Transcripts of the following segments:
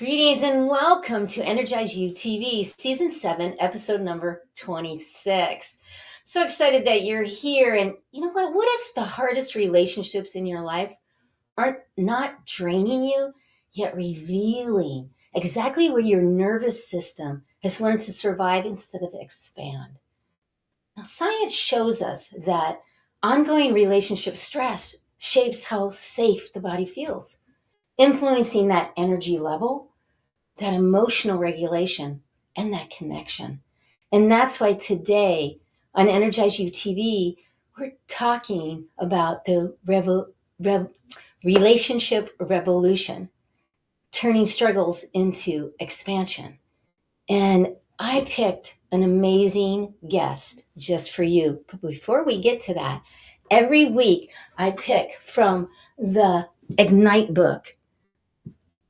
Greetings and welcome to EnergizeUtv Season 7, Episode number 26. So excited that you're here. And you know what? What if the hardest relationships in your life aren't not draining you, yet revealing exactly where your nervous system has learned to survive instead of expand? Now, science shows us that ongoing relationship stress shapes how safe the body feels, influencing that energy level, that emotional regulation, and that connection. And that's why today on Energize You TV, we're talking about the relationship revolution, turning struggles into expansion. And I picked an amazing guest just for you. But before we get to that, every week I pick from the Ignite book.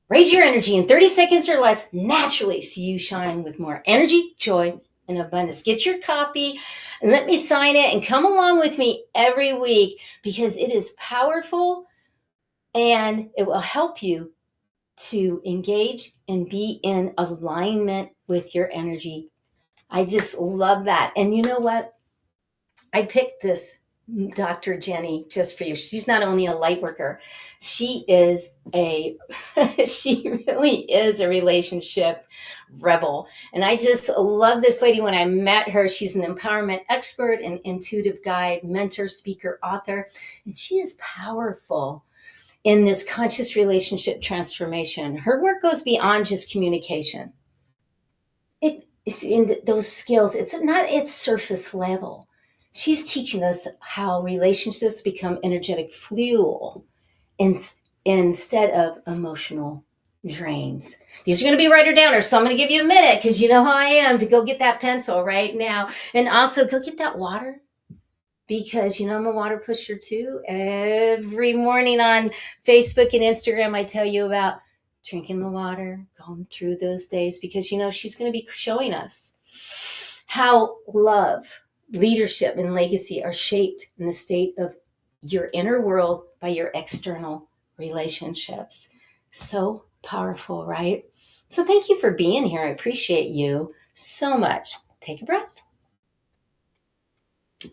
Raise your energy in 30 seconds or less naturally so you shine with more energy, joy, and abundance. Get your copy and let me sign it and come along with me every week because it is powerful and it will help you to engage and be in alignment with your energy. I just love that. And you know what? I picked this Dr. Jeni just for you. She's not only a light worker, she is she really is a relationship rebel. And I just love this lady. When I met her, she's an empowerment expert, an intuitive guide, mentor, speaker, author, and she is powerful in this conscious relationship transformation. Her work goes beyond just communication. It's in those skills. It's surface level. She's teaching us how relationships become energetic fuel instead of emotional drains. These are going to be writer downers, so I'm going to give you a minute because you know how I am to go get that pencil right now. And also go get that water because you know I'm a water pusher too. Every morning on Facebook and Instagram, I tell you about drinking the water, going through those days because you know she's going to be showing us how love, leadership, and legacy are shaped in the state of your inner world by your external relationships. So powerful, right? So thank you for being here. I appreciate you so much. Take a breath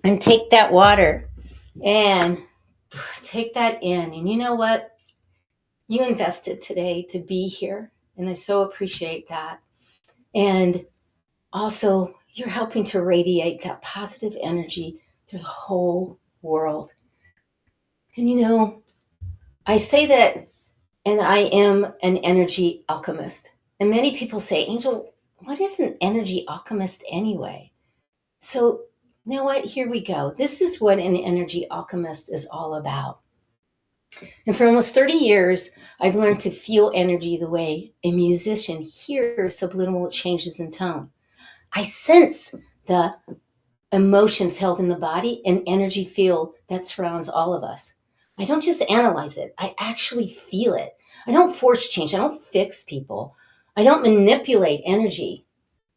and take that water and take that in. And you know what? You invested today to be here, and I so appreciate that. And also, you're helping to radiate that positive energy through the whole world. And you know, I say that, and I am an energy alchemist. And many people say, Angel, what is an energy alchemist anyway? So, you know what? Here we go. This is what an energy alchemist is all about. And for almost 30 years, I've learned to feel energy the way a musician hears subliminal changes in tone. I sense the emotions held in the body and energy field that surrounds all of us. I don't just analyze it. I actually feel it. I don't force change. I don't fix people. I don't manipulate energy.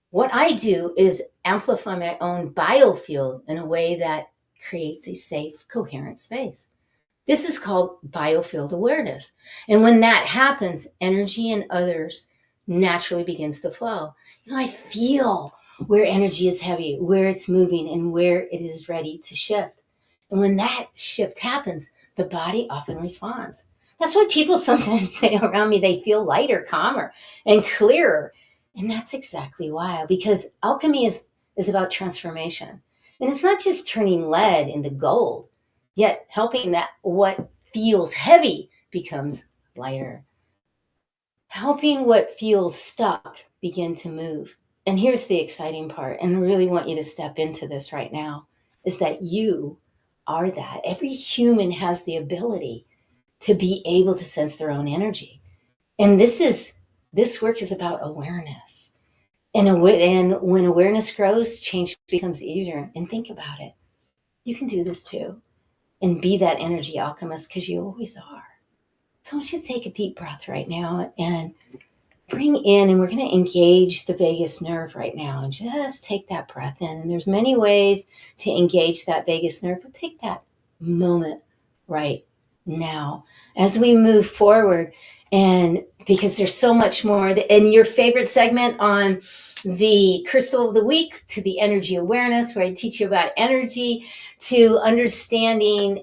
What I do is amplify my own biofield in a way that creates a safe, coherent space. This is called biofield awareness. And when that happens, energy in others naturally begins to flow. You know, I feel where energy is heavy, where it's moving, and where it is ready to shift. And when that shift happens, the body often responds. That's why people sometimes say around me they feel lighter, calmer, and clearer. And that's exactly why, because alchemy is about transformation. And it's not just turning lead into gold, yet helping that what feels heavy becomes lighter. Helping what feels stuck begin to move. And here's the exciting part, and I really want you to step into this right now, is that you are that. Every human has the ability to be able to sense their own energy. And this work is about awareness. And when awareness grows, change becomes easier. And think about it. You can do this too. And be that energy alchemist because you always are. So I want you to take a deep breath right now and bring in, and we're going to engage the vagus nerve right now and just take that breath in. And there's many ways to engage that vagus nerve, but take that moment right now as we move forward. And because there's so much more, and your favorite segment on the crystal of the week, to the energy awareness, where I teach you about energy, to understanding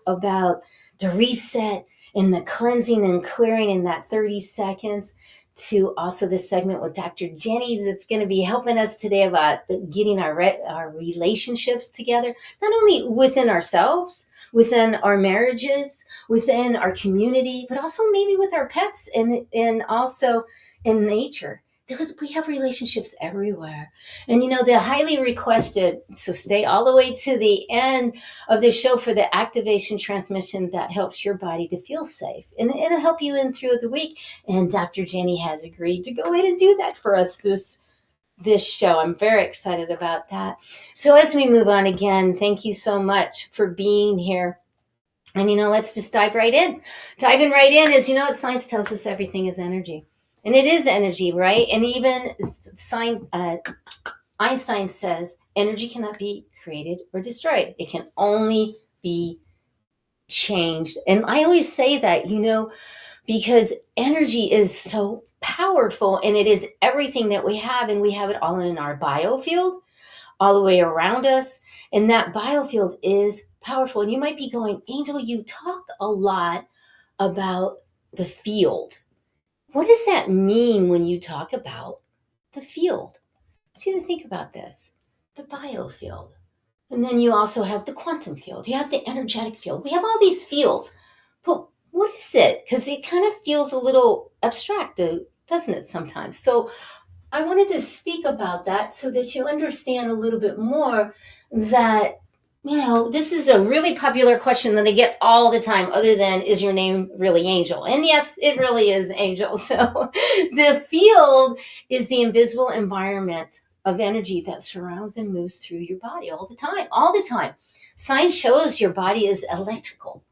about the reset and the cleansing and clearing in that 30 seconds, to also this segment with Dr. Jeni that's going to be helping us today about getting our relationships together, not only within ourselves, within our marriages, within our community, but also maybe with our pets, and also in nature. Because we have relationships everywhere. And they're highly requested, so stay all the way to the end of the show for the activation transmission that helps your body to feel safe. And it'll help you in through the week. And Dr. Jeni has agreed to go ahead and do that for us this show. I'm very excited about that. So as we move on, again, thank you so much for being here. And let's just dive right in. Diving right in is, what science tells us, everything is energy. And it is energy, right? And even Einstein says energy cannot be created or destroyed. It can only be changed. And I always say that, because energy is so powerful, and it is everything that we have, and we have it all in our biofield, all the way around us. And that biofield is powerful. And you might be going, Angel, you talk a lot about the field. What does that mean when you talk about the field? I want you to think about this. The biofield. And then you also have the quantum field. You have the energetic field. We have all these fields. But what is it? Because it kind of feels a little abstract, doesn't it, sometimes? So I wanted to speak about that so that you understand a little bit more that, this is a really popular question that I get all the time, other than, is your name really Angel? And yes, it really is Angel. So the field is the invisible environment of energy that surrounds and moves through your body all the time. Science shows your body is electrical.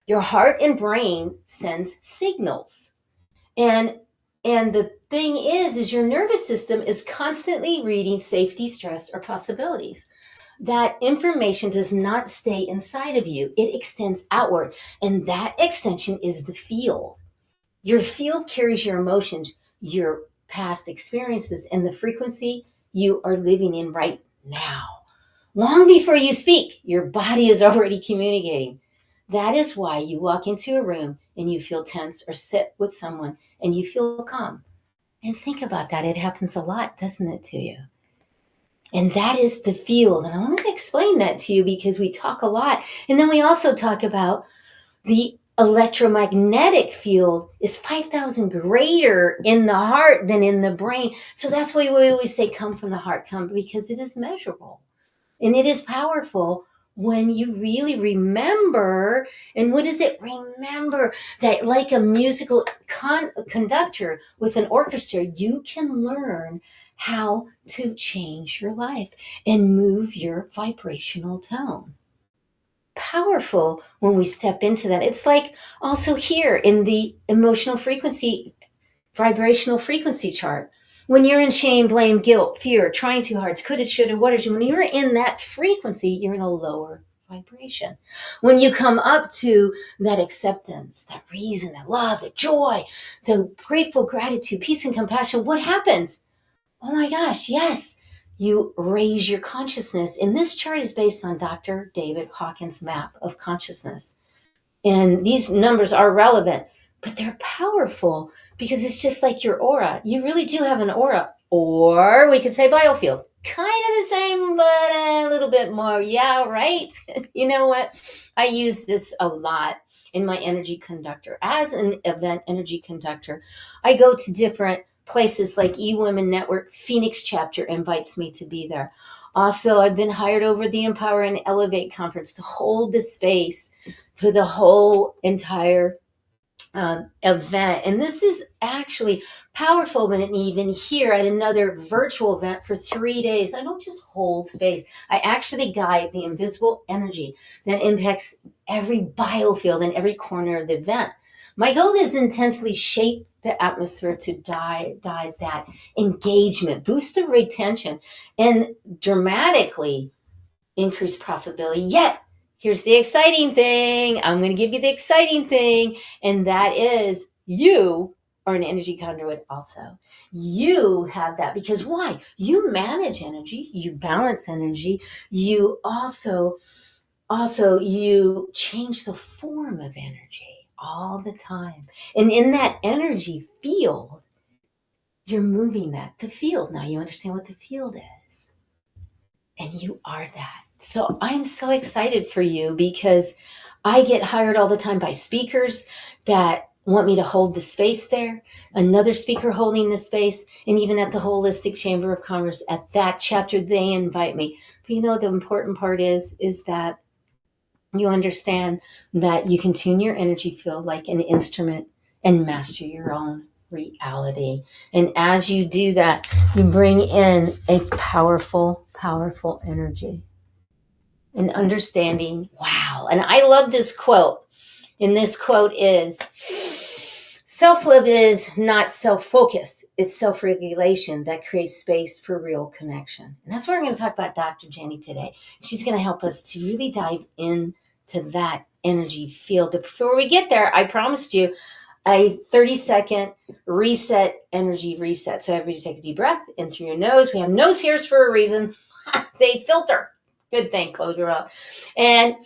Your heart and brain sends signals. And the thing is your nervous system is constantly reading safety, stress, or possibilities. That information does not stay inside of you. It extends outward. And that extension is the field. Your field carries your emotions, your past experiences, and the frequency you are living in right now. Long before you speak, your body is already communicating. That is why you walk into a room and you feel tense, or sit with someone and you feel calm. And think about that. It happens a lot, doesn't it, to you? And that is the field. And I want to explain that to you because we talk a lot. And then we also talk about the electromagnetic field is 5,000 greater in the heart than in the brain. So that's why we always say, come from the heart, come, because it is measurable. And it is powerful when you really remember. And what is it? Remember that, like a musical conductor with an orchestra, you can learn how to change your life and move your vibrational tone. Powerful when we step into that. It's like also here in the emotional frequency, vibrational frequency chart. When you're in shame, blame, guilt, fear, trying too hard, coulda, shoulda, woulda, when you're in that frequency, you're in a lower vibration. When you come up to that acceptance, that reason, that love, the joy, the grateful gratitude, peace and compassion, what happens? Oh my gosh, yes, you raise your consciousness. And this chart is based on Dr. David Hawkins' map of consciousness. And these numbers are relevant, but they're powerful because it's just like your aura. You really do have an aura, or we could say biofield. Kind of the same, but a little bit more. Yeah, right? You know what? I use this a lot in my energy conductor. As an event energy conductor, I go to different places like eWomen Network. Phoenix chapter invites me to be there. Also, I've been hired over the Empower and Elevate conference to hold the space for the whole entire event. And this is actually powerful. When even here at another virtual event for 3 days, I don't just hold space. I actually guide the invisible energy that impacts every biofield in every corner of the event. My goal is to intentionally shape the atmosphere to dive that engagement, boost the retention, and dramatically increase profitability, yet here's the exciting thing. I'm going to give you the exciting thing. And that is you are an energy conduit also. You have that because why? You manage energy, you balance energy, you also you change the form of energy all the time. And in that energy field, you're moving the field. Now you understand what the field is. And you are that. So I'm so excited for you because I get hired all the time by speakers that want me to hold the space there, another speaker holding the space, and even at the Holistic Chamber of Commerce, at that chapter, they invite me. But you know, the important part is that you understand that you can tune your energy field like an instrument and master your own reality. And as you do that, you bring in a powerful, powerful energy and understanding. Wow. And I love this quote. And this quote is, self-love is not self-focus. It's self-regulation that creates space for real connection. And that's what we're going to talk about Dr. Jeni today. She's going to help us to really dive into that energy field. But before we get there, I promised you a 30-second reset, energy reset. So everybody take a deep breath in through your nose. We have nose hairs for a reason. They filter. Good thing. Close your mouth. And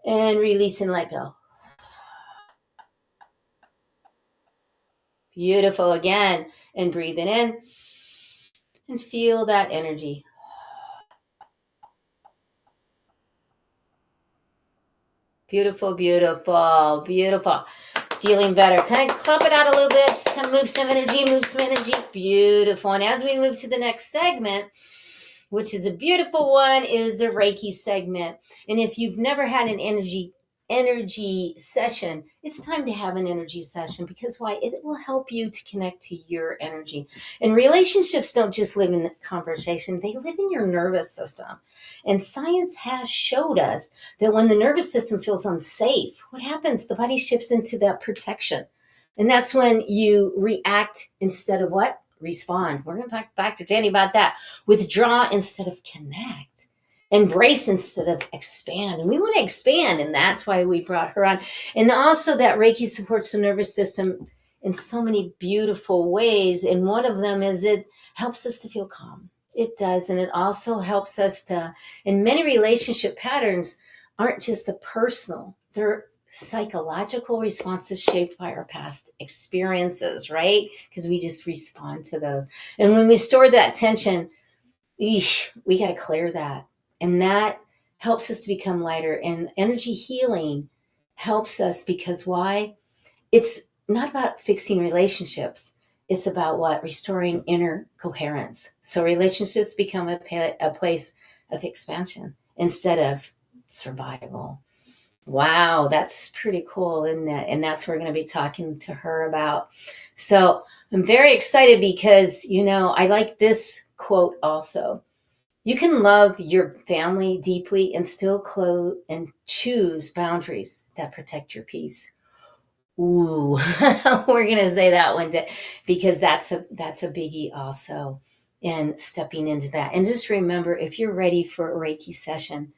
release and let go. Beautiful. Again. And breathe it in. And feel that energy. Beautiful, beautiful, beautiful. Feeling better. Kind of clump it out a little bit. Just kind of move some energy, Beautiful. And as we move to the next segment, which is a beautiful one, is the Reiki segment. And if you've never had an energy session, it's time to have an energy session because why? It will help you to connect to your energy. And relationships don't just live in conversation, they live in your nervous system. And science has showed us that when the nervous system feels unsafe, what happens? The body shifts into that protection. And that's when you react instead of what? Respond. We're going to talk to Dr. Jeni about that. Withdraw instead of connect. Embrace instead of expand. And we want to expand, and that's why we brought her on. And also that Reiki supports the nervous system in so many beautiful ways. And one of them is it helps us to feel calm. It does. And it also helps us to, and many relationship patterns aren't just the personal, they're psychological responses shaped by our past experiences, right? Because we just respond to those. And when we store that tension, we got to clear that. And that helps us to become lighter. And energy healing helps us because why? It's not about fixing relationships. It's about what? Restoring inner coherence. So relationships become a place of expansion instead of survival. Wow, that's pretty cool, isn't it? And that's what we're going to be talking to her about. So I'm very excited because, you know, I like this quote also. You can love your family deeply and still close and choose boundaries that protect your peace. Ooh, we're going to say that one day because that's a biggie also, and stepping into that. And just remember, if you're ready for a Reiki session,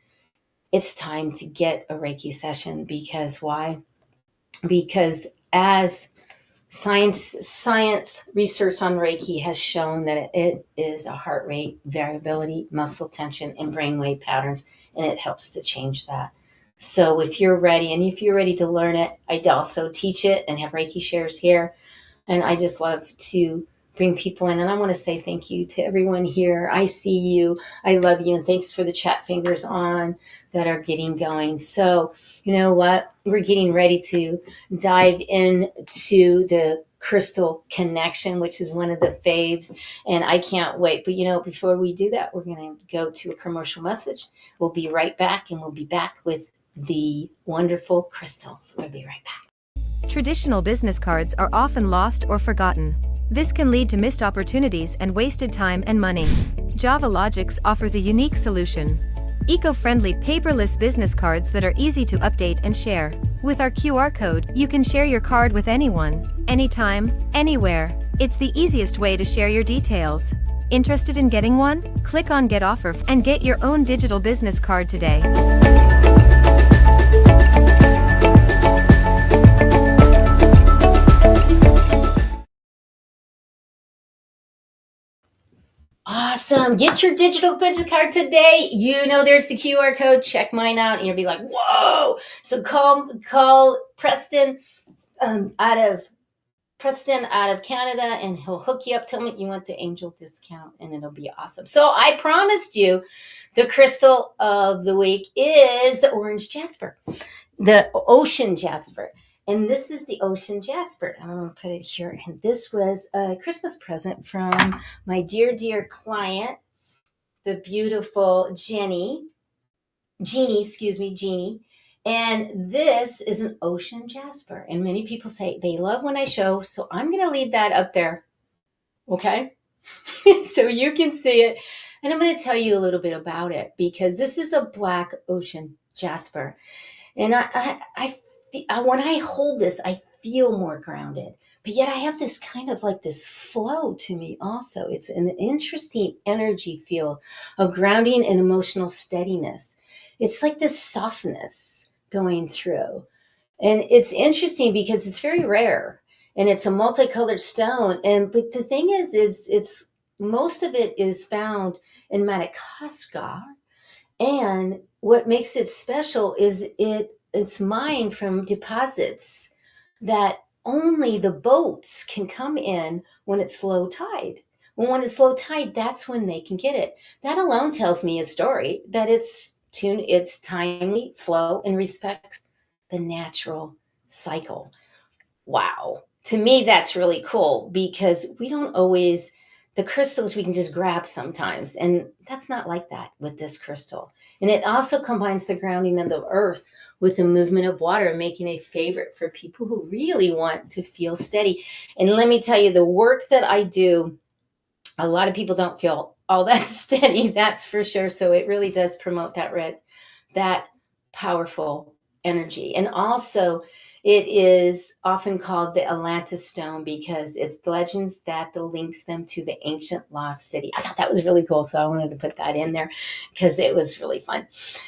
it's time to get a Reiki session because why? Because as science research on Reiki has shown that it is a heart rate variability, muscle tension, and brainwave patterns, and it helps to change that. So if you're ready, and if you're ready to learn it, I also teach it and have Reiki shares here. And I just love to bring people in. And I want to say thank you to everyone here. I see you. I love you. And thanks for the chat fingers on that are going. So you know what? We're getting ready to dive into the crystal connection, which is one of the faves. And I can't wait. But you know, before we do that, we're going to go to a commercial message. We'll be right back, and we'll be back with the wonderful crystals. We'll be right back. Traditional business cards are often lost or forgotten. This can lead to missed opportunities and wasted time and money. Java Logics offers a unique solution. Eco-friendly paperless business cards that are easy to update and share. With our QR code, you can share your card with anyone, anytime, anywhere. It's the easiest way to share your details. Interested in getting one? Click on Get Offer and get your own digital business card today. Awesome. Get your digital business card today. You know there's the QR code. Check mine out and you'll be like, whoa. So call Preston out of Canada, and he'll hook you up. Tell me you want the angel discount and it'll be awesome. So I promised you the crystal of the week is the orange jasper, the ocean jasper. And this is the ocean jasper. I'm going to put it here. And this was a Christmas present from my dear client, the beautiful Jeni. And this is an ocean jasper. And many people say they love when I show. So I'm going to leave that up there. Okay? So you can see it. And I'm going to tell you a little bit about it because this is a black ocean jasper. And I when I hold this, I feel more grounded. But yet I have this kind of like this flow to me also. It's an interesting energy feel of grounding and emotional steadiness. It's like this softness going through. And it's interesting because it's very rare. And it's a multicolored stone. But the thing is it's most of it is found in Madagascar. And what makes it special is it's mined from deposits that only the boats can come in when it's low tide. When it's low tide, that's when they can get it. That alone tells me a story that it's timely flow and respects the natural cycle. Wow. To me, that's really cool because we don't always, the crystals we can just grab sometimes. And that's not like that with this crystal. And it also combines the grounding of the earth with the movement of water, making a favorite for people who really want to feel steady. And let me tell you, the work that I do, a lot of people don't feel all that steady, that's for sure. So it really does promote that powerful energy. And also, it is often called the Atlantis stone because it's legends that links them to the ancient lost city. I thought that was really cool, so I wanted to put that in there because it was really fun.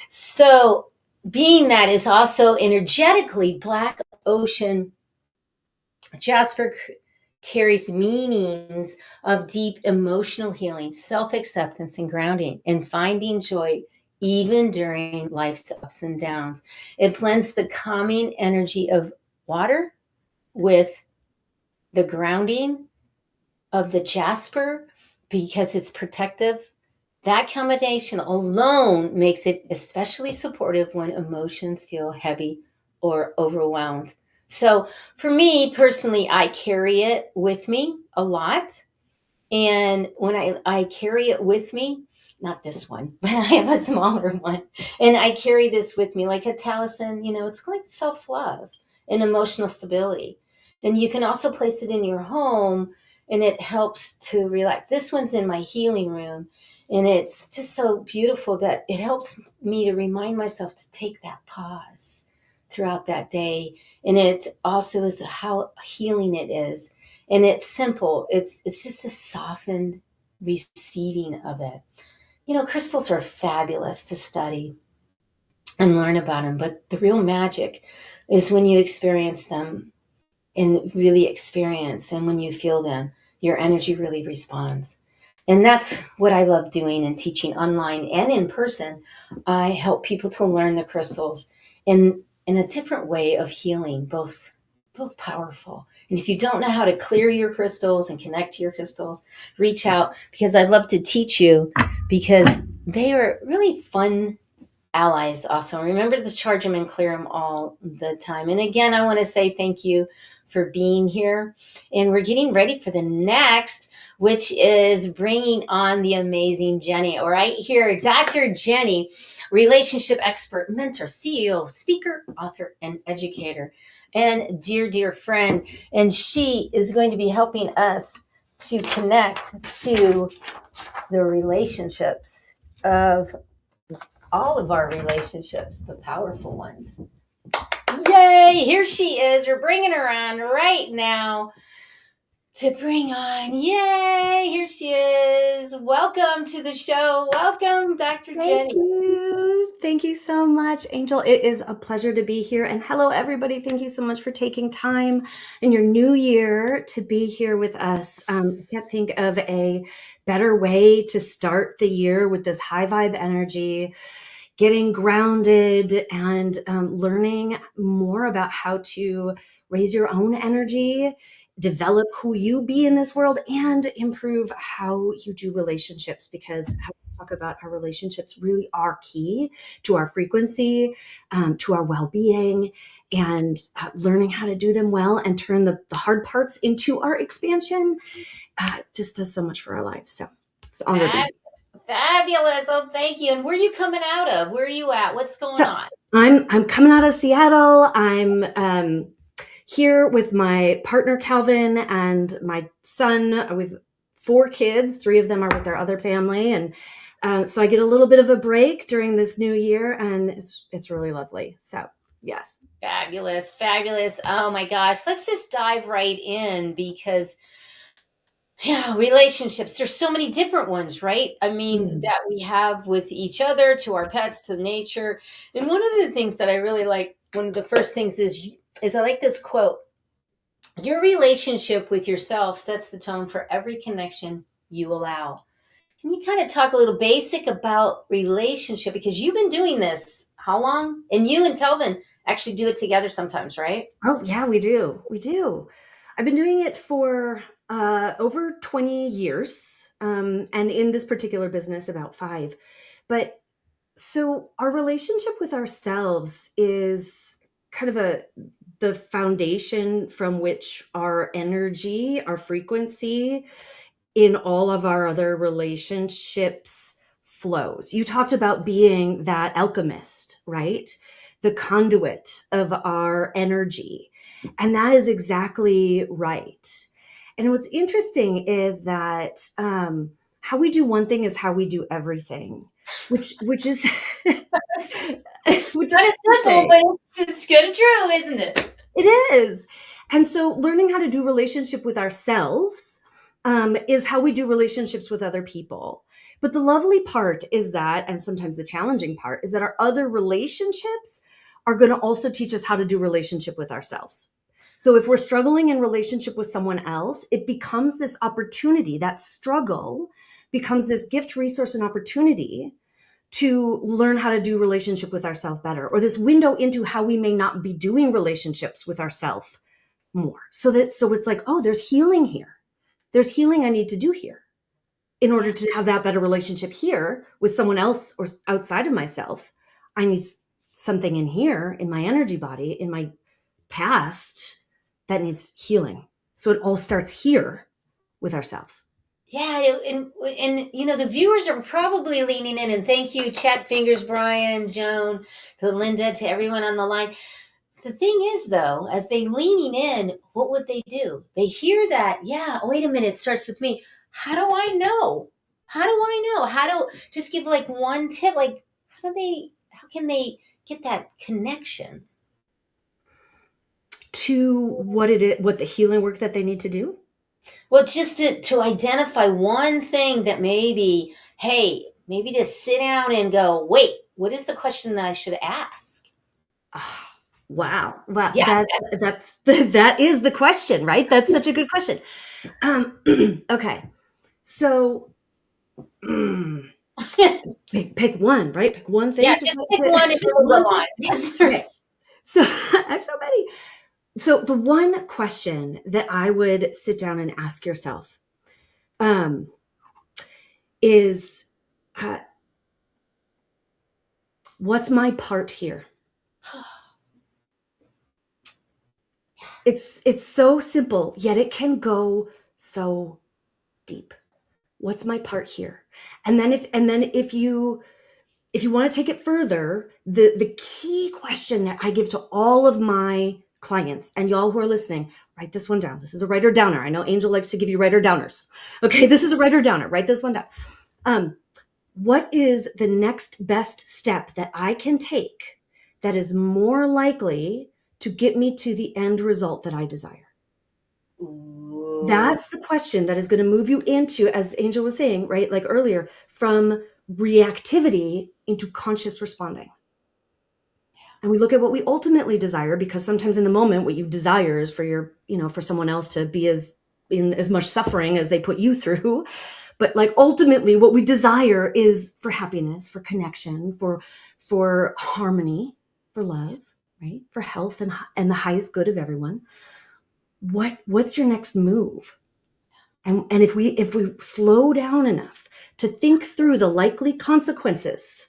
So being that is also energetically black ocean jasper carries meanings of deep emotional healing, self-acceptance, and grounding, and finding joy even during life's ups and downs. It blends the calming energy of water with the grounding of the jasper because it's protective. That combination alone makes it especially supportive when emotions feel heavy or overwhelmed. So for me personally, I carry it with me a lot. And when I carry it with me, not this one, but I have a smaller one. And I carry this with me like a talisman, it's like self-love and emotional stability. And you can also place it in your home and it helps to relax. This one's in my healing room. And it's just so beautiful that it helps me to remind myself to take that pause throughout that day. And it also is how healing it is. And it's simple. It's just a softened receiving of it. Crystals are fabulous to study and learn about them. But the real magic is when you experience them and really experience. And when you feel them, your energy really responds. And that's what I love doing and teaching online and in person. I help people to learn the crystals in a different way of healing, both powerful. And if you don't know how to clear your crystals and connect to your crystals, reach out because I'd love to teach you because they are really fun allies also. Remember to charge them and clear them all the time. And again, I want to say thank you for being here. And we're getting ready for the next, which is bringing on the amazing Jeni. All right, here, Exactor Jeni, relationship expert, mentor, CEO, speaker, author, and educator, and dear friend. And she is going to be helping us to connect to the relationships of all of our relationships, the powerful ones. Yay! Here she is. We're bringing her on right now to bring on, yay, here she is. Welcome to the show. Welcome, Dr. Thank Jeni. you. Thank you so much, Angel. It is a pleasure to be here. And hello, everybody. Thank you so much for taking time in your new year to be here with us. I can't think of a better way to start the year with this high vibe energy, getting grounded and learning more about how to raise your own energy, develop who you be in this world, and improve how you do relationships, because how we talk about how relationships really are key to our frequency, to our well-being, and learning how to do them well and turn the hard parts into our expansion just does so much for our lives. So it's an honor to be here. Fabulous. Oh, thank you. And where are you coming out of? Where are you at? What's going on? I'm coming out of Seattle. I'm here with my partner Calvin and my son. We've 4 kids. 3 of them are with their other family, and so I get a little bit of a break during this new year, and it's really lovely. So yes, Fabulous, fabulous. Oh my gosh, let's just dive right in because relationships, there's so many different ones, right? I mean, that we have with each other, to our pets, to nature. And one of the things that I really like, one of the first things is I like this quote: your relationship with yourself sets the tone for every connection you allow. Can you kind of talk a little basic about relationship? Because you've been doing this how long? And you and Kelvin actually do it together sometimes, right? Oh yeah, we do. We do. I've been doing it for over 20 years, and in this particular business, about 5. But so our relationship with ourselves is kind of the foundation from which our energy, our frequency in all of our other relationships flows. You talked about being that alchemist, right? The conduit of our energy. And that is exactly right. And what's interesting is that how we do one thing is how we do everything, which is It's which kind is of simple, but it's kind of true, isn't it? it is. And so learning how to do relationship with ourselves is how we do relationships with other people. But the lovely part is that, and sometimes the challenging part, is that our other relationships are going to also teach us how to do relationship with ourselves. So if we're struggling in relationship with someone else, it becomes this opportunity, that struggle becomes this gift, resource, and opportunity to learn how to do relationship with ourselves better, or this window into how we may not be doing relationships with ourselves more. So it's like, oh, there's healing here. There's healing I need to do here in order to have that better relationship here with someone else or outside of myself. I need something in here, in my energy body, in my past, that needs healing. So it all starts here with ourselves. Yeah, and the viewers are probably leaning in, and thank you, Chat Fingers, Brian, Joan, to Linda, to everyone on the line. The thing is, though, as they leaning in, what would they do? They hear that, yeah, wait a minute, it starts with me. How do I know? How do I know? Just give like one tip, like how can they get that connection? To what it is, what the healing work that they need to do? Well, just to identify one thing that maybe to sit down and go, wait, what is the question that I should ask? Oh, wow. Well, Yeah. that is the question, right? That's such a good question. Okay. So pick one, right? Pick one thing. Yeah, just pick one and we'll go on. Yes, okay. So I have so many. So the one question that I would sit down and ask yourself is, what's my part here? It's so simple, yet it can go so deep. What's my part here? And then if you want to take it further, the key question that I give to all of my clients, and y'all who are listening, write this one down. This is a writer downer. I know Angel likes to give you writer downers. Okay, this is a writer downer. Write this one down. What is the next best step that I can take that is more likely to get me to the end result that I desire? Ooh. That's the question that is going to move you into, as Angel was saying, right? Like earlier, from reactivity into conscious responding. And we look at what we ultimately desire, because sometimes in the moment, what you desire is for your, for someone else to be in as much suffering as they put you through. But like ultimately what we desire is for happiness, for connection, for harmony, for love, right? For health and the highest good of everyone. What's your next move? And if we slow down enough to think through the likely consequences,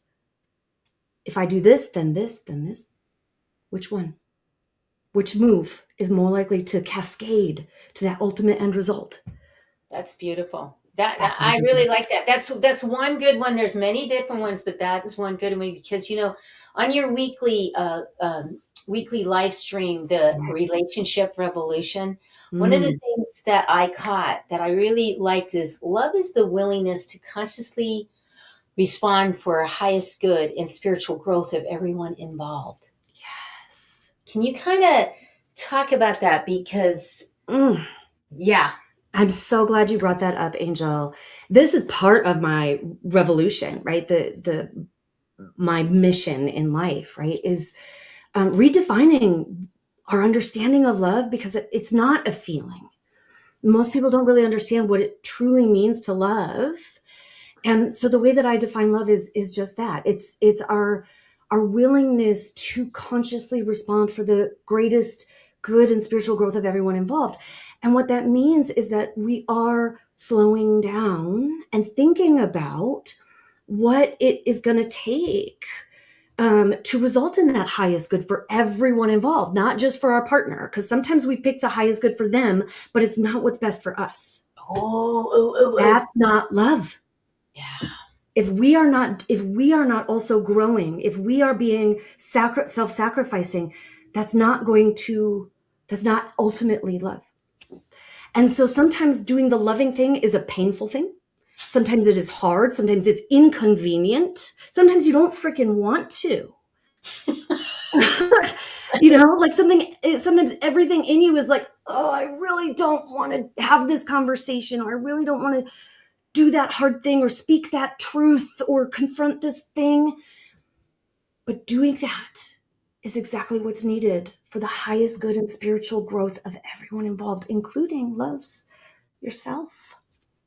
if I do this, then this, then this, which one? Which move is more likely to cascade to that ultimate end result? That's beautiful. I really like that. That's one good one. There's many different ones, but that is one good one, because on your weekly live stream, the relationship revolution, one of the things that I caught that I really liked is love is the willingness to consciously respond for highest good and spiritual growth of everyone involved. Yes. Can you kind of talk about that? Because yeah. I'm so glad you brought that up, Angel. This is part of my revolution, right? My mission in life, right, is redefining our understanding of love, because it's not a feeling. Most people don't really understand what it truly means to love. And so the way that I define love is just that. It's our willingness to consciously respond for the greatest good and spiritual growth of everyone involved. And what that means is that we are slowing down and thinking about what it is going to take to result in that highest good for everyone involved, not just for our partner. Because sometimes we pick the highest good for them, but it's not what's best for us. That's not love. Yeah. If we are not also growing, if we are being self-sacrificing, that's not ultimately love. And so sometimes doing the loving thing is a painful thing. Sometimes it is hard. Sometimes it's inconvenient. Sometimes you don't freaking want to. Like sometimes everything in you is like, oh, I really don't want to have this conversation, or I really don't want to do that hard thing, or speak that truth, or confront this thing. But doing that is exactly what's needed for the highest good and spiritual growth of everyone involved, including loves yourself.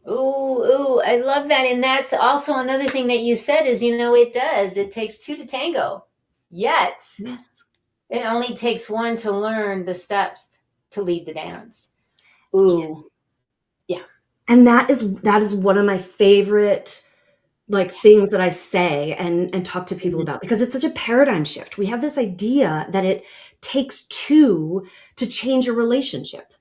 Ooh, I love that. And that's also another thing that you said is, it takes two to tango. Yet, yes, it only takes one to learn the steps to lead the dance. Ooh. Yeah. And that is one of my favorite things that I say and talk to people about, because it's such a paradigm shift. We have this idea that it takes two to change a relationship.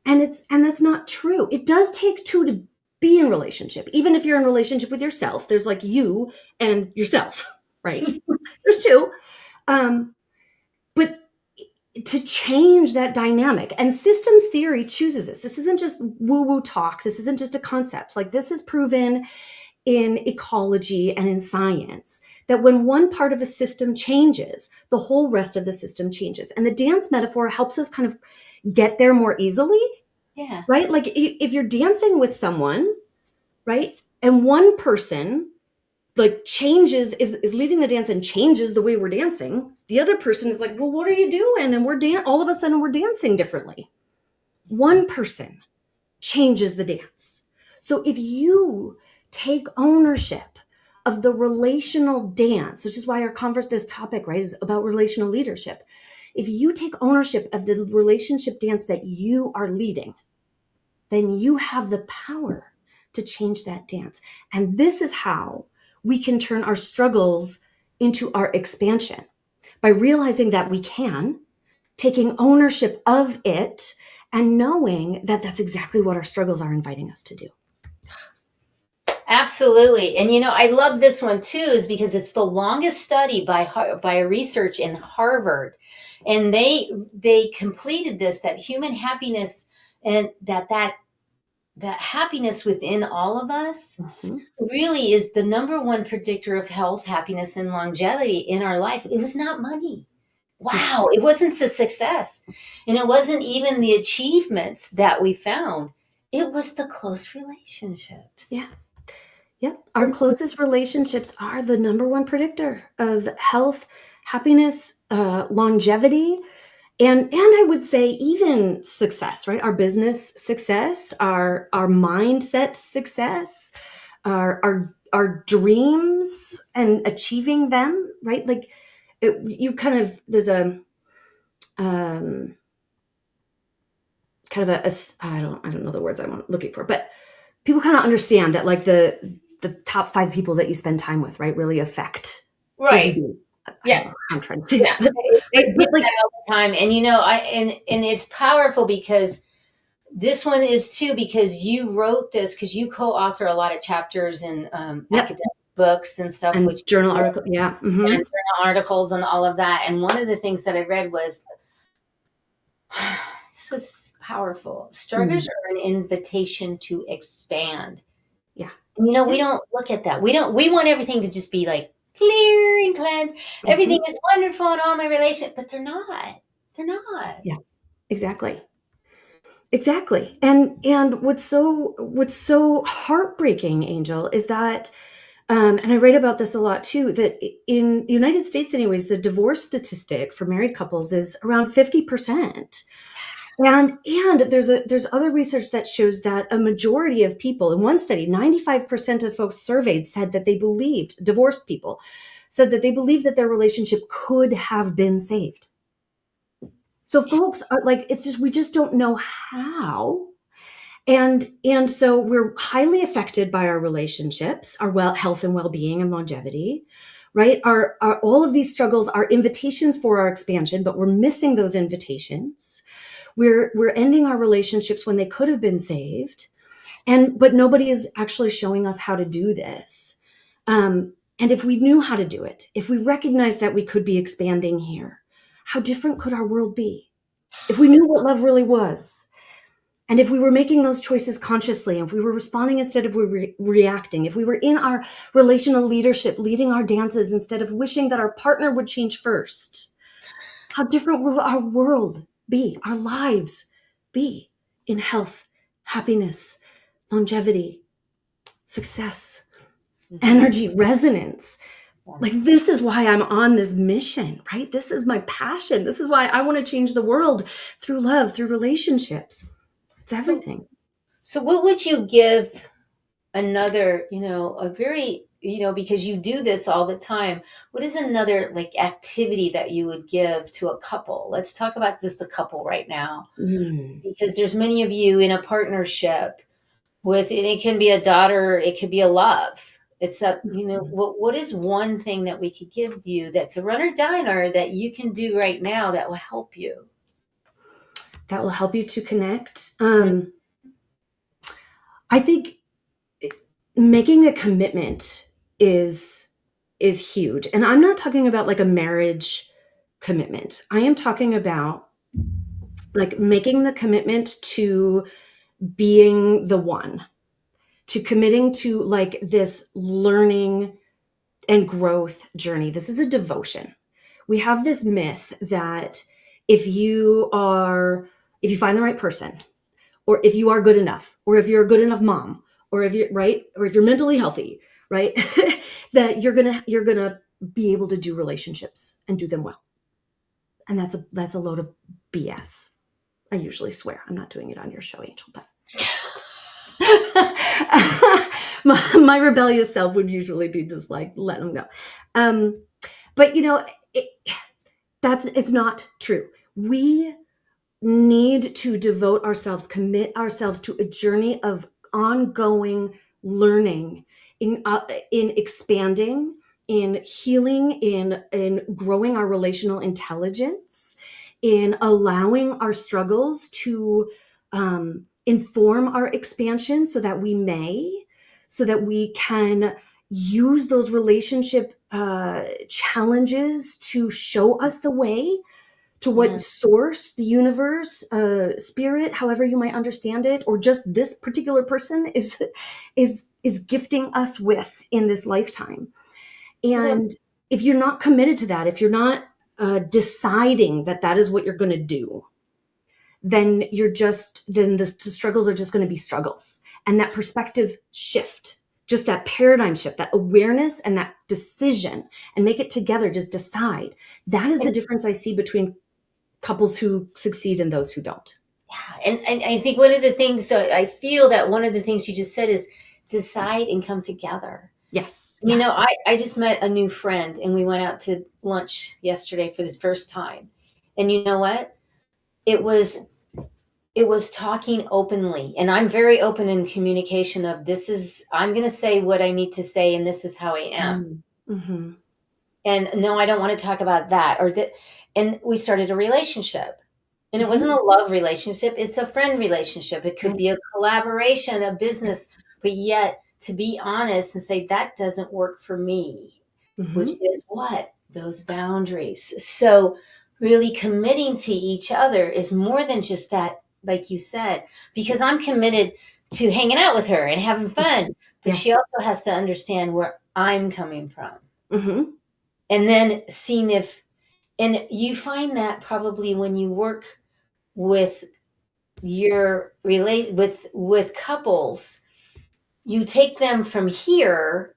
And that's not true. It does take two to be in relationship. Even if you're in relationship with yourself, there's you and yourself, right? There's two. But to change that dynamic, and systems theory chooses this. This isn't just woo-woo talk. This isn't just a concept. This is proven in ecology and in science, that when one part of a system changes, the whole rest of the system changes. And the dance metaphor helps us kind of get there more easily. Yeah. Right? If you're dancing with someone, right, and one person changes, is leading the dance and changes the way we're dancing, the other person is like, well, what are you doing? And all of a sudden we're dancing differently. One person changes the dance. So if you take ownership of the relational dance, which is why this topic, right, is about relational leadership. If you take ownership of the relationship dance that you are leading, then you have the power to change that dance. And this is how we can turn our struggles into our expansion, by realizing that we can, taking ownership of it, and knowing that that's exactly what our struggles are inviting us to do. Absolutely. And I love this one too, is because it's the longest study by a research in Harvard. And they completed this, that human happiness, and that happiness within all of us really is the number one predictor of health, happiness, and longevity in our life. It was not money. wow, it wasn't a success. And it wasn't even the achievements that we found. It was the close relationships. Yeah. Yep. Our closest relationships are the number one predictor of health, happiness, longevity, and I would say even success, right? Our business success, our mindset success, our dreams and achieving them, right? Like you kind of, there's a kind of a I don't know the words I'm looking for, but people kind of understand that like the top 5 people that you spend time with, right, really affect who you Right. do. Yeah. I'm trying to say Yeah. that, They do like, that all the time. And and it's powerful because this one is too, because you wrote this, because you co-author a lot of chapters in yep, academic books and stuff, and which journal article, yeah, and journal articles and all of that. And one of the things that I read was this was powerful. Struggles are an invitation to expand. yeah, And we don't look at that. We want everything to just be like clear and cleansed. Everything is wonderful in all my relations, but they're not. They're not. yeah, exactly. And what's so heartbreaking, Angel, is that and I write about this a lot too, that in the United States anyways, the divorce statistic for married couples is around 50%. And there's other research that shows that a majority of people, in one study, 95% of folks surveyed said that they believed, divorced people, said that they believed that their relationship could have been saved. So folks are like, it's just, we just don't know how. And so we're highly affected by our relationships, our health and well-being and longevity, right? Our all of these struggles are invitations for our expansion, but we're missing those invitations. We're ending our relationships when they could have been saved, but nobody is actually showing us how to do this. And if we knew how to do it, if we recognized that we could be expanding here, how different could our world be? If we knew what love really was, and if we were making those choices consciously, if we were responding instead of reacting, if we were in our relational leadership, leading our dances instead of wishing that our partner would change first, how different would our world be, our lives be in health, happiness, longevity, success, energy, resonance. Like, this is why I'm on this mission, right? This is my passion. This is why I want to change the world through love, through relationships. It's everything. So what would you give another, a very, because you do this all the time, what is another like activity that you would give to a couple? Let's talk about just a couple right now, because there's many of you in a partnership with, and it can be a daughter, it could be a love. It's a, what is one thing that we could give you that's a runner diner that you can do right now that will help you? That will help you to connect. I think making a commitment is huge. And I'm not talking about like a marriage commitment. I am talking about like making the commitment to being the one, to committing to like this learning and growth journey. This is a devotion. We have this myth that if you find the right person, or if you are good enough, or if you're a good enough mom, or if you're right, or if you're mentally healthy, right, that you're gonna be able to do relationships and do them well. And that's a load of BS. I usually swear. I'm not doing it on your show, Angel, but my rebellious self would usually be just like, let them go. But it's not true. We need to devote ourselves, commit ourselves to a journey of ongoing learning, in expanding, in healing, in growing our relational intelligence, in allowing our struggles to inform our expansion so that we can use those relationship challenges to show us the way to what source, the universe, spirit, however you might understand it, or just this particular person is gifting us with in this lifetime. And if you're not committed to that, if you're not deciding that that is what you're going to do, then the struggles are just going to be struggles. And that perspective shift, just that paradigm shift, that awareness and that decision, and make it together, just decide. That is the difference I see between couples who succeed and those who don't. Yeah. And I think one of the things, so I feel that one of the things you just said is decide and come together. Yes. You know, I just met a new friend and we went out to lunch yesterday for the first time. And you know what? It was talking openly, and I'm very open in communication of I'm going to say what I need to say, and this is how I am. Mm-hmm. And no, I don't want to talk about that and we started a relationship, and it wasn't a love relationship. It's a friend relationship. It could be a collaboration, a business, but yet to be honest and say that doesn't work for me, which is what? Those boundaries. So really committing to each other is more than just that, like you said, because I'm committed to hanging out with her and having fun, but she also has to understand where I'm coming from. And then seeing and you find that probably when you work with with couples, you take them from here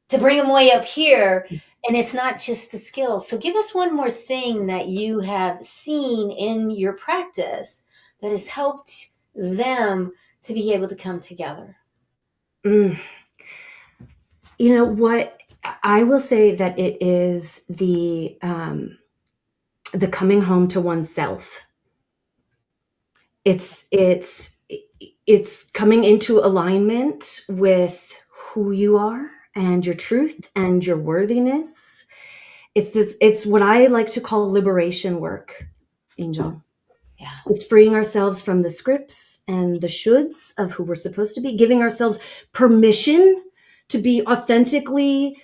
to bring them way up here. And it's not just the skills. So give us one more thing that you have seen in your practice that has helped them to be able to come together. You know what? I will say that it is the coming home to oneself. It's coming into alignment with who you are and your truth and your worthiness. It's what I like to call liberation work, Angel. Yeah. It's freeing ourselves from the scripts and the shoulds of who we're supposed to be, giving ourselves permission to be authentically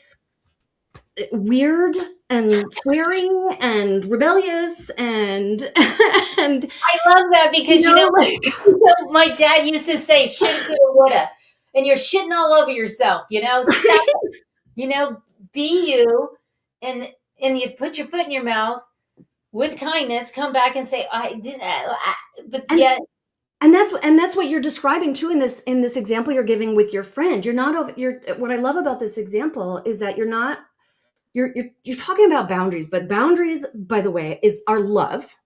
weird and swearing and rebellious and I love that because my dad used to say shoulda, coulda, woulda, and you're shitting all over yourself. Stop it. Be you, and you put your foot in your mouth with kindness. Come back and say I didn't, but yet. And that's what you're describing too in this example you're giving with your friend. What I love about this example is that you're talking about boundaries, but boundaries, by the way, is our love.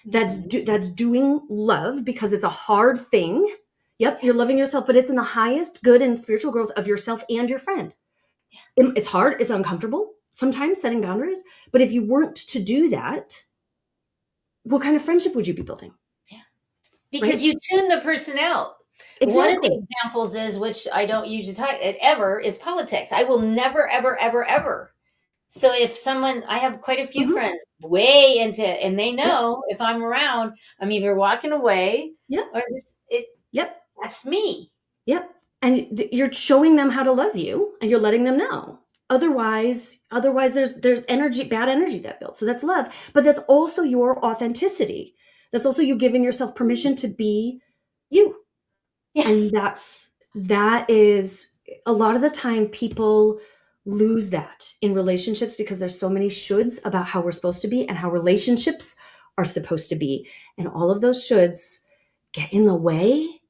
That's doing love because it's a hard thing. Yep, you're loving yourself, but it's in the highest good and spiritual growth of yourself and your friend. Yeah. It's hard, it's uncomfortable sometimes setting boundaries, but if you weren't to do that, what kind of friendship would you be building? Yeah, because you tune the person out. Exactly. One of the examples is, which I don't usually talk ever, is politics. I will never, ever, ever, ever. So if I have quite a few friends way into it, and they know if I'm around, I'm either walking away or that's me. Yep. And you're showing them how to love you and you're letting them know. Otherwise there's bad energy that builds. So that's love, but that's also your authenticity. That's also you giving yourself permission to be you. Yeah. And that is a lot of the time people lose that in relationships because there's so many shoulds about how we're supposed to be and how relationships are supposed to be. And all of those shoulds get in the way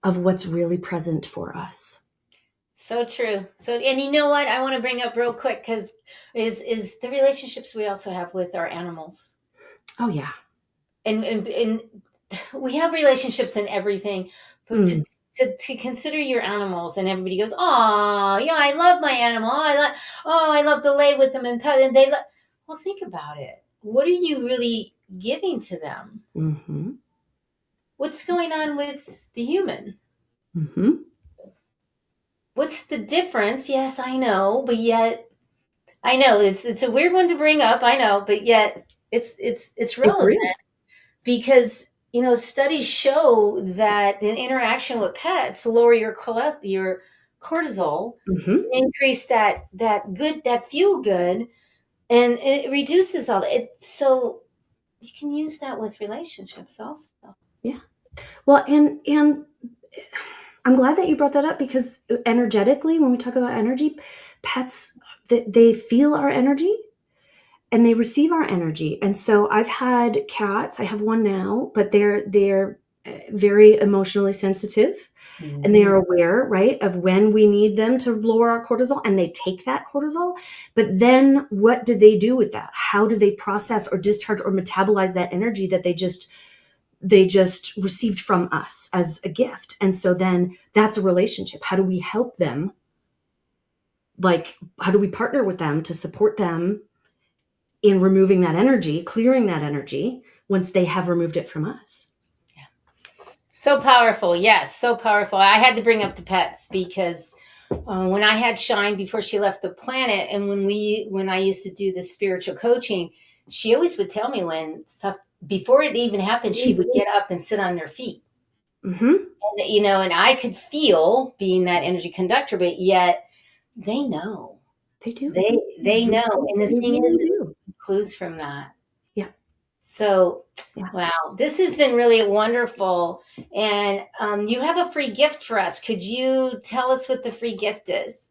of what's really present for us. So true. And you know what I want to bring up real quick, because is the relationships we also have with our animals. Oh yeah. And we have relationships in everything, but to consider your animals, and everybody goes, oh yeah, I love my animal. I love to lay with them and pet, and well, think about it. What are you really giving to them? Mm-hmm. What's going on with the human? Mm-hmm. What's the difference? Yes, I know, but yet I know it's a weird one to bring up. I know, but yet it's relevant because studies show that an interaction with pets lower your cortisol, increase that feel good, and it reduces all it. So you can use that with relationships also. Yeah. Well, and I'm glad that you brought that up, because energetically, when we talk about energy, pets, they feel our energy. and they receive our energy. And so I've had cats. I have one now, but they're very emotionally sensitive, and they are aware, right, of when we need them to lower our cortisol, and they take that cortisol. But then what do they do with that? How do they process or discharge or metabolize that energy that they just received from us as a gift? And so then that's a relationship. How do we help them? Like, how do we partner with them to support them in removing that energy, clearing that energy once they have removed it from us? So powerful. Yes, so powerful. I had to bring up the pets because when I had Shine before she left the planet, and when I used to do the spiritual coaching, she always would tell me when stuff, before it even happened, she would get up and sit on their feet. Mm-hmm. And, and I could feel being that energy conductor, but yet they know. They do. They know. And the thing really is, clues from that. Yeah. So, yeah. Wow, this has been really wonderful. And you have a free gift for us. Could you tell us what the free gift is?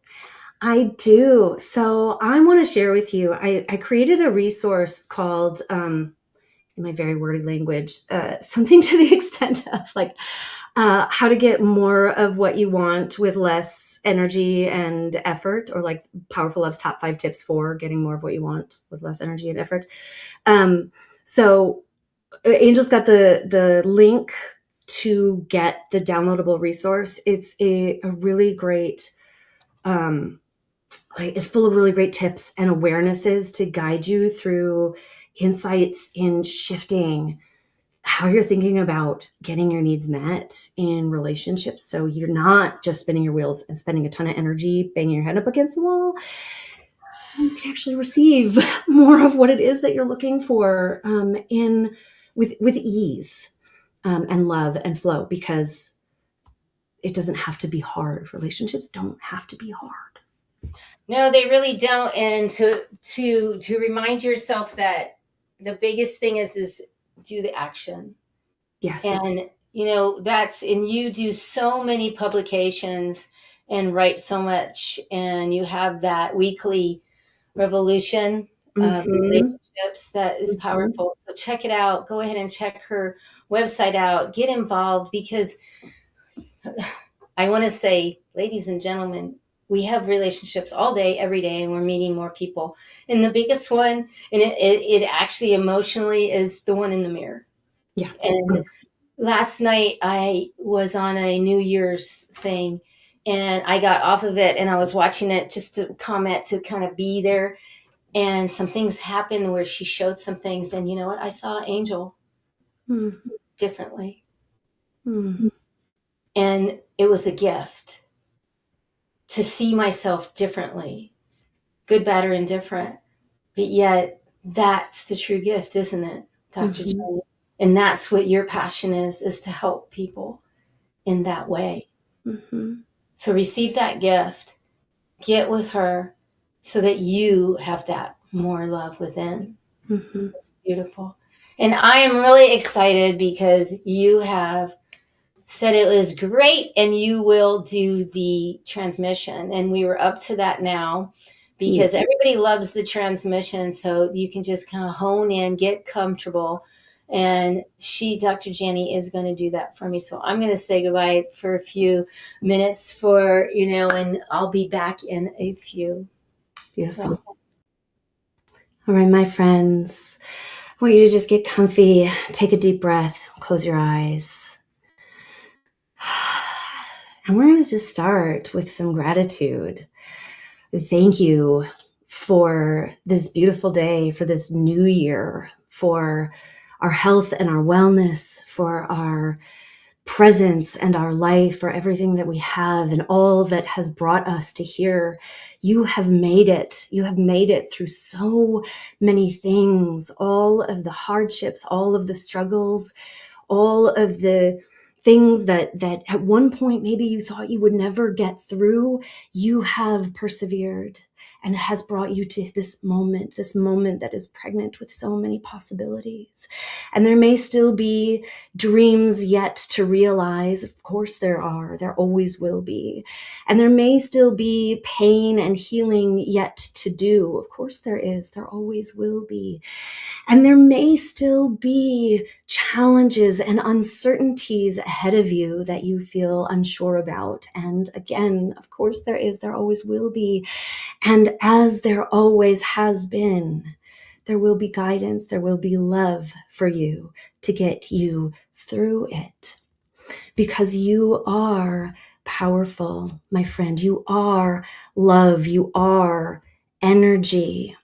I do. So I want to share with you, I created a resource called, in my very wordy language, something to the extent of like, how to get more of what you want with less energy and effort, or like Powerful Love's top 5 tips for getting more of what you want with less energy and effort. So Angel's got the link to get the downloadable resource. It's a really great, it's full of really great tips and awarenesses to guide you through insights in shifting how you're thinking about getting your needs met in relationships. So you're not just spinning your wheels and spending a ton of energy banging your head up against the wall. You can actually receive more of what it is that you're looking for with ease and love and flow, because it doesn't have to be hard. Relationships don't have to be hard. No, they really don't. And to remind yourself that the biggest thing is do the action. Yes. And and you do so many publications and write so much, and you have that weekly revolution of relationships that is powerful. So check it out. Go ahead and check her website out. Get involved, because I want to say, ladies and gentlemen, we have relationships all day, every day, and we're meeting more people. And the biggest one, and it actually emotionally, is the one in the mirror. Yeah. And last night I was on a New Year's thing, and I got off of it, and I was watching it just to comment, to kind of be there. And some things happened where she showed some things, and you know what? I saw Angel differently. And it was a gift to see myself differently, good, bad, or indifferent. But yet that's the true gift, isn't it, Dr. Jeni? And that's what your passion is to help people in that way. So receive that gift, get with her, so that you have that more love within. It's beautiful. And I am really excited because you have said it was great, and you will do the transmission. And we were up to that now, because everybody loves the transmission. So you can just kind of hone in, get comfortable. And Dr. Jeni, is going to do that for me. So I'm going to say goodbye for a few minutes and I'll be back in a few. Beautiful. All right, my friends, I want you to just get comfy, take a deep breath, close your eyes. And we're going to just start with some gratitude. Thank you for this beautiful day, for this new year, for our health and our wellness, for our presence and our life, for everything that we have and all that has brought us to here. You have made it. You have made it through so many things, all of the hardships, all of the struggles, all of the things that at one point maybe you thought you would never get through. You have persevered, and has brought you to this moment that is pregnant with so many possibilities. And there may still be dreams yet to realize. Of course there always will be. And there may still be pain and healing yet to do. Of course there always will be. And there may still be challenges and uncertainties ahead of you that you feel unsure about. And again, of course there always will be. And as there always has been, there will be guidance, there will be love for you to get you through it. Because you are powerful, my friend. You are love. You are energy.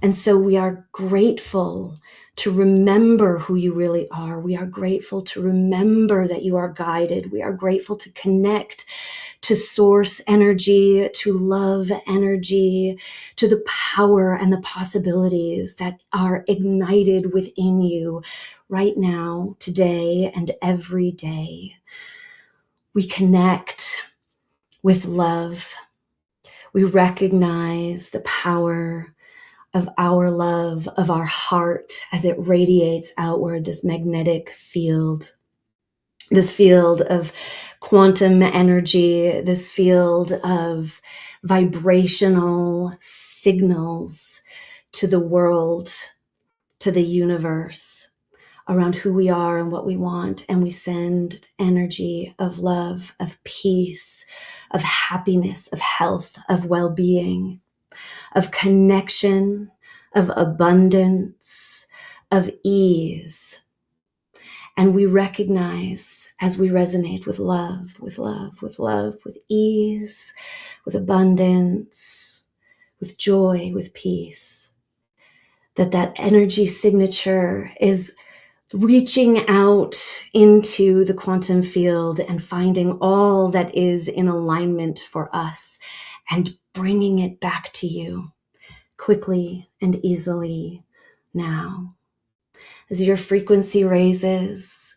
And so we are grateful to remember who you really are. We are grateful to remember that you are guided. We are grateful to connect to source energy, to love energy, to the power and the possibilities that are ignited within you right now, today, and every day. We connect with love. We recognize the power of our love, of our heart as it radiates outward, this magnetic field, this field of quantum energy, this field of vibrational signals to the world, to the universe, around who we are and what we want. And we send energy of love, of peace, of happiness, of health, of well-being, of connection, of abundance, of ease. And we recognize as we resonate with love, with ease, with abundance, with joy, with peace, that energy signature is reaching out into the quantum field and finding all that is in alignment for us and bringing it back to you quickly and easily now. As your frequency raises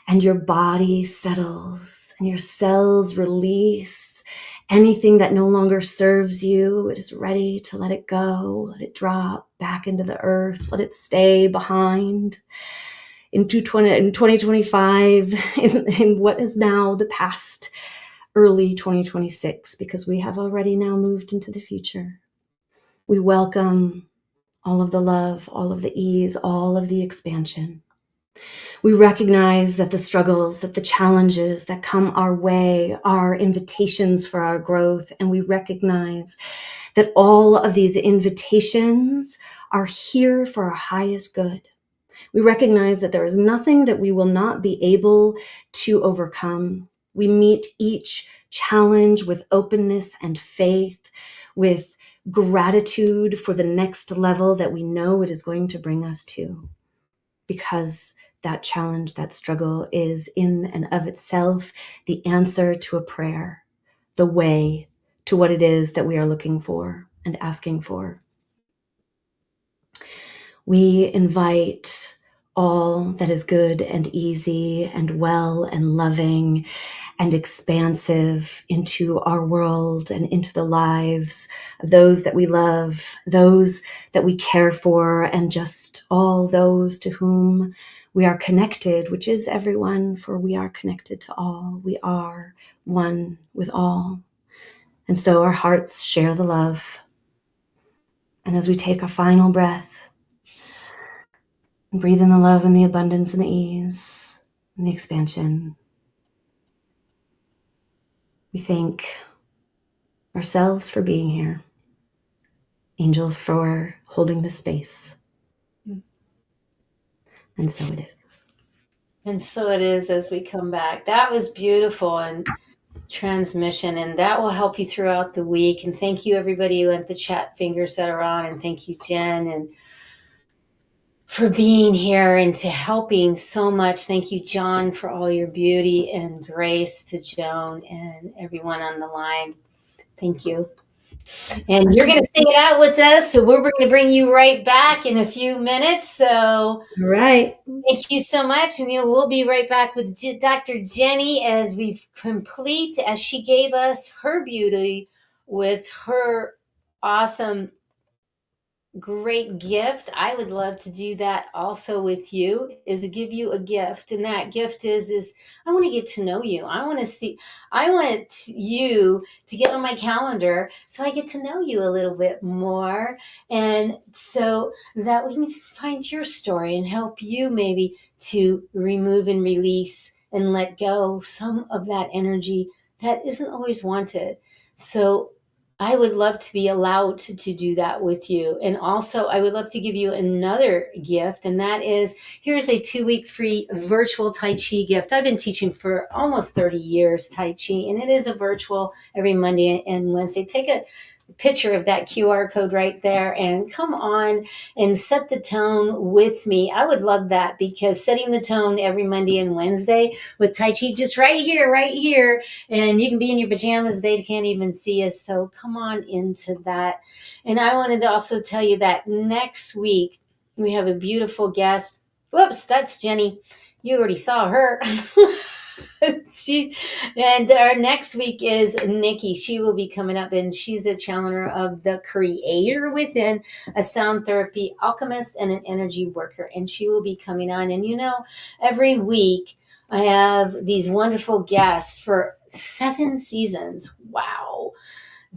and your body settles and your cells release anything that no longer serves you, it is ready to let it go, let it drop back into the earth, let it stay behind. In 2025, in what is now the past, early 2026, because we have already now moved into the future. We welcome all of the love, all of the ease, all of the expansion. We recognize that the struggles, that the challenges that come our way are invitations for our growth, and we recognize that all of these invitations are here for our highest good. We recognize that there is nothing that we will not be able to overcome. We meet each challenge with openness and faith, with gratitude for the next level that we know it is going to bring us to. Because that challenge, that struggle is in and of itself the answer to a prayer, the way to what it is that we are looking for and asking for. We invite all that is good and easy and well and loving and expansive into our world and into the lives of those that we love, those that we care for, and just all those to whom we are connected, which is everyone, for we are connected to all. We are one with all. And so our hearts share the love. And as we take a final breath, and breathe in the love and the abundance and the ease and the expansion, we thank ourselves for being here, Angel for holding the space. And so it is. And so it is as we come back. That was beautiful and transmission, and that will help you throughout the week. And thank you, everybody who had the chat fingers that are on. And thank you, Jen, and for being here and to helping so much. Thank you, John, for all your beauty and grace, to Joan and everyone on the line. Thank you. And you're going to sing it out with us, so we're going to bring you right back in a few minutes. So, all right. Thank you so much, and we'll be right back with Dr. Jeni as we complete, as she gave us her beauty with her awesome, great gift. I would love to do that also with you, is to give you a gift. And that gift is I want to get to know you. I want you to get on my calendar so I get to know you a little bit more. And so that we can find your story and help you maybe to remove and release and let go some of that energy that isn't always wanted. So I would love to be allowed to do that with you. And also, I would love to give you another gift, and that is, here's a 2-week free virtual Tai Chi gift. I've been teaching for almost 30 years Tai Chi, and it is a virtual every Monday and Wednesday. Take a picture of that QR code right there and come on and set the tone with me. I would love that, because setting the tone every Monday and Wednesday with Tai Chi, just right here, and you can be in your pajamas. They can't even see us. So come on into that. And I wanted to also tell you that next week we have a beautiful guest. Whoops, that's Jeni. You already saw her. And our next week is Nikki. She will be coming up, and she's a channeler of the creator within, a sound therapy alchemist, and an energy worker. And she will be coming on. And every week I have these wonderful guests for 7 seasons. Wow.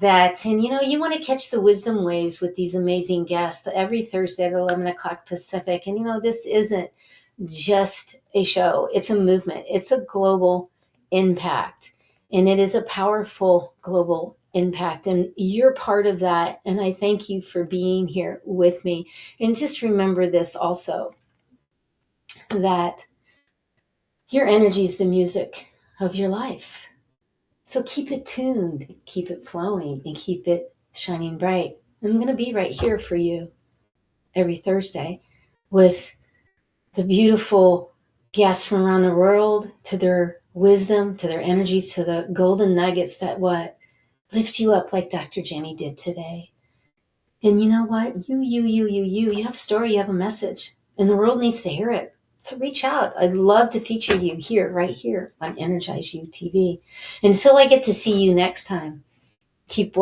And you want to catch the wisdom waves with these amazing guests every Thursday at 11 o'clock Pacific. And this isn't just a show. It's a movement. It's a global impact, and it is a powerful global impact. And you're part of that. And I thank you for being here with me. And just remember this also, that your energy is the music of your life. So keep it tuned, keep it flowing, and keep it shining bright. I'm going to be right here for you every Thursday with the beautiful guests from around the world, to their wisdom, to their energy, to the golden nuggets that lift you up, like Dr. Jeni did today. And you know what? You have a story, you have a message, and the world needs to hear it. So reach out. I'd love to feature you right here on EnergizeUtv. Until I get to see you next time, keep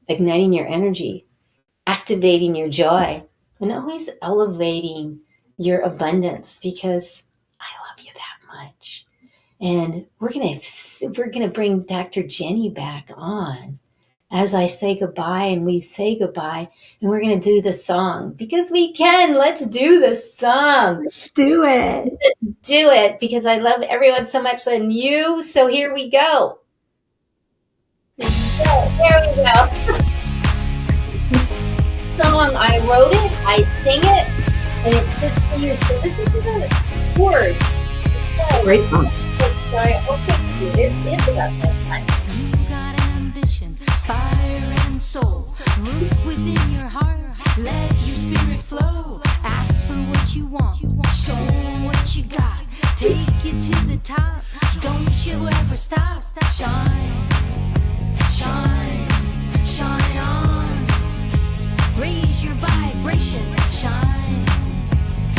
igniting your energy, activating your joy, and always elevating your abundance, because I love you that much. And we're gonna bring Dr. Jeni back on as I say goodbye, and we say goodbye, and we're gonna do the song, because we can. Let's do the song. Do it. Let's do it, because I love everyone so much than you. So here we go. There we go. Song, I wrote it, I sing it, and it's just for you. So listen to the words. Great song. Sorry, it's about that time. You got ambition, fire and soul. Look within your heart, let your spirit flow. Ask for what you want, show 'em what you got. Take it to the top, don't you ever stop. Shine, shine, shine on. Raise your vibration, shine,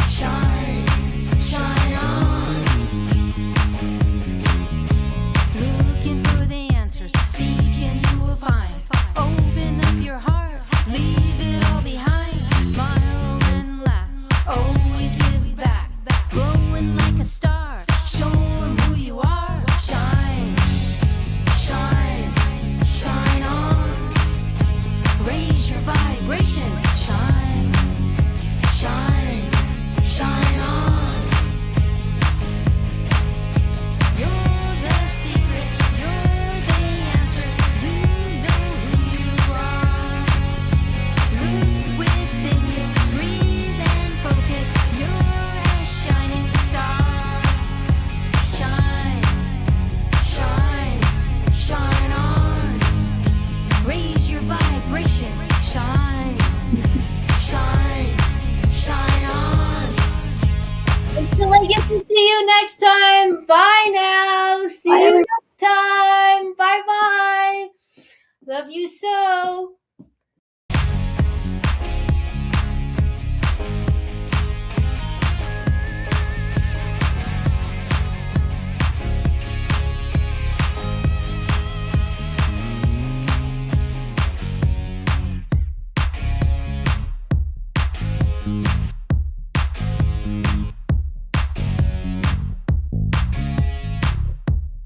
shine, shine on. Looking for the answers, seeking you will find. Open up your heart, leave it all behind. Smile and laugh, always give back. Glowing like a star, show 'em who you are. Shine, shine, shine on. Raise your vibration, shine, shine, shine on. You're the secret, you're the answer. You know who you are. Look within you, breathe and focus. You're a shining star. Shine, shine, shine on. Raise your vibration, shine, shine, shine on. Until I get to see you next time. Bye now. See you next time. Bye bye. Love you so.